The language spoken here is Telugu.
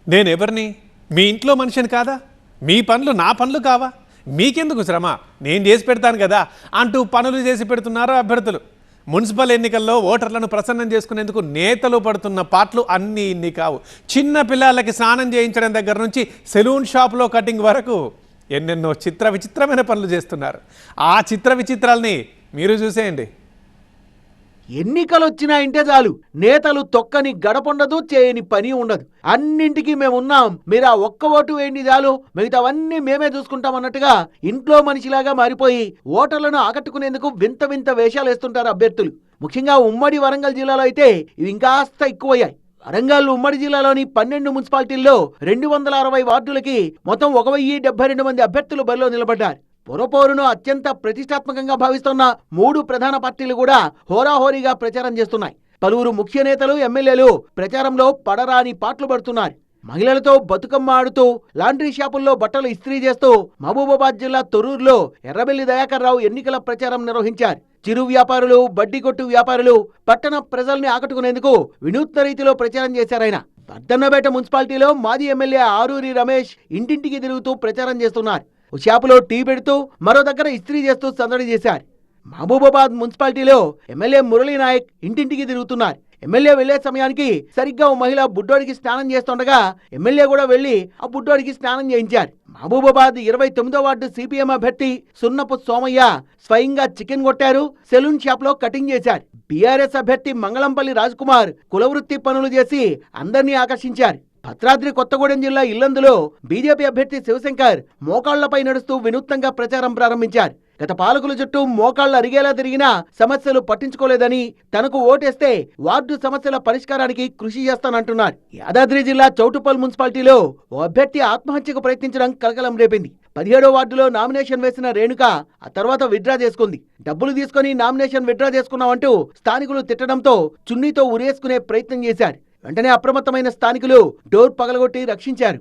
నేనెవరిని? మీ ఇంట్లో మనిషిని కాదా? మీ పనులు నా పనులు కావా? మీకెందుకు శ్రమ? నేను చేసి పెడతాను కదా అంటూ పనులు చేసి పెడుతున్నారు అభ్యర్థులు. మున్సిపల్ ఎన్నికల్లో ఓటర్లను ప్రసన్నం చేసుకునేందుకు నేతలు పడుతున్న పాటలు అన్నీ ఇన్ని కావు. చిన్న పిల్లలకి స్నానం చేయించడం దగ్గర నుంచి సెలూన్ షాప్లో కటింగ్ వరకు ఎన్నెన్నో విచిత్రమైన పనులు చేస్తున్నారు. ఆ విచిత్రాల్ని మీరు చూసేయండి. ఎన్నికలు వచ్చినాయంటే చాలు నేతలు తొక్కని గడపుండదు, చేయని పని ఉండదు. అన్నింటికి మేమున్నాం, మీరు ఆ ఒక్క ఓటు వేయండి చాలు, మిగతావన్నీ మేమే చూసుకుంటాం అన్నట్టుగా ఇంట్లో మనిషిలాగా మారిపోయి ఓటర్లను ఆకట్టుకునేందుకు వింత వింత వేషాలు వేస్తుంటారు అభ్యర్థులు. ముఖ్యంగా ఉమ్మడి వరంగల్ జిల్లాలో అయితే ఇవి ఇంకాస్త ఎక్కువయ్యాయి. వరంగల్ ఉమ్మడి జిల్లాలోని 12 మున్సిపాలిటీల్లో 260 వార్డులకి మొత్తం 1072 మంది అభ్యర్థులు బరిలో నిలబడ్డారు. పొరపోరును అత్యంత ప్రతిష్టాత్మకంగా భావిస్తున్న 3 ప్రధాన పార్టీలు కూడా హోరాహోరీగా ప్రచారం చేస్తున్నాయి. పలువురు ముఖ్య నేతలు, ఎమ్మెల్యేలు ప్రచారంలో పడరాని పాటలు పడుతున్నారు. మహిళలతో బతుకమ్మ ఆడుతూ, లాండ్రీ షాపుల్లో బట్టలు ఇస్త్రీ చేస్తూ మహబూబాబాద్ జిల్లా తొర్రూరులో ఎర్రబెల్లి దయాకర్ రావు ఎన్నికల ప్రచారం నిర్వహించారు. చిరు వ్యాపారులు, బడ్డీకొట్టు వ్యాపారులు పట్టణ ప్రజల్ని ఆకట్టుకునేందుకు వినూత్న రీతిలో ప్రచారం చేశారాయన. పద్దన్నపేట మున్సిపాలిటీలో మాజీ ఎమ్మెల్యే ఆరూరి రమేష్ ఇంటింటికి తిరుగుతూ ప్రచారం చేస్తున్నారు. ఓ షాపులో టీ పెడుతూ, మరో దగ్గర ఇస్త్రీ చేస్తూ సందడి చేశారు. మహబూబాబాద్ మున్సిపాలిటీలో ఎమ్మెల్యే మురళీ నాయక్ ఇంటింటికి తిరుగుతున్నారు. ఎమ్మెల్యే వెళ్లే సమయానికి సరిగ్గా ఓ మహిళ బుడ్డోడికి స్నానం చేస్తుండగా ఎమ్మెల్యే కూడా వెళ్లి ఆ బుడ్డోడికి స్నానం చేయించారు. మహబూబాబాద్ 29వ వార్డు సిపిఎం అభ్యర్థి సున్నపు సోమయ్య స్వయంగా చికెన్ కొట్టారు, సెలూన్ షాప్ లో కటింగ్ చేశారు. బీఆర్ఎస్ అభ్యర్థి మంగళంపల్లి రాజ్కుమార్ కులవృత్తి పనులు చేసి అందరినీ ఆకర్షించారు. భద్రాద్రి కొత్తగూడెం జిల్లా ఇల్లందులో బీజేపీ అభ్యర్థి శివశంకర్ మోకాళ్లపై నడుస్తూ వినూత్నంగా ప్రచారం ప్రారంభించారు. గత పాలకుల చుట్టూ మోకాళ్లు అరిగేలా తిరిగినా సమస్యలు పట్టించుకోలేదని, తనకు ఓటేస్తే వార్డు సమస్యల పరిష్కారానికి కృషి చేస్తానంటున్నారు. యాదాద్రి జిల్లా చౌటుప్పల్ మున్సిపాలిటీలో ఓ అభ్యర్థి ఆత్మహత్యకు ప్రయత్నించడం కలకలం రేపింది. 17వ వార్డులో నామినేషన్ వేసిన రేణుక ఆ తర్వాత విత్డ్రా చేసుకుంది. డబ్బులు తీసుకుని నామినేషన్ విత్డ్రా చేసుకున్నామంటూ స్థానికులు తిట్టడంతో చున్నీతో ఉరేసుకునే ప్రయత్నం చేశారు. వెంటనే అప్రమత్తమైన స్థానికులు డోర్ పగలగొట్టి రక్షించారు.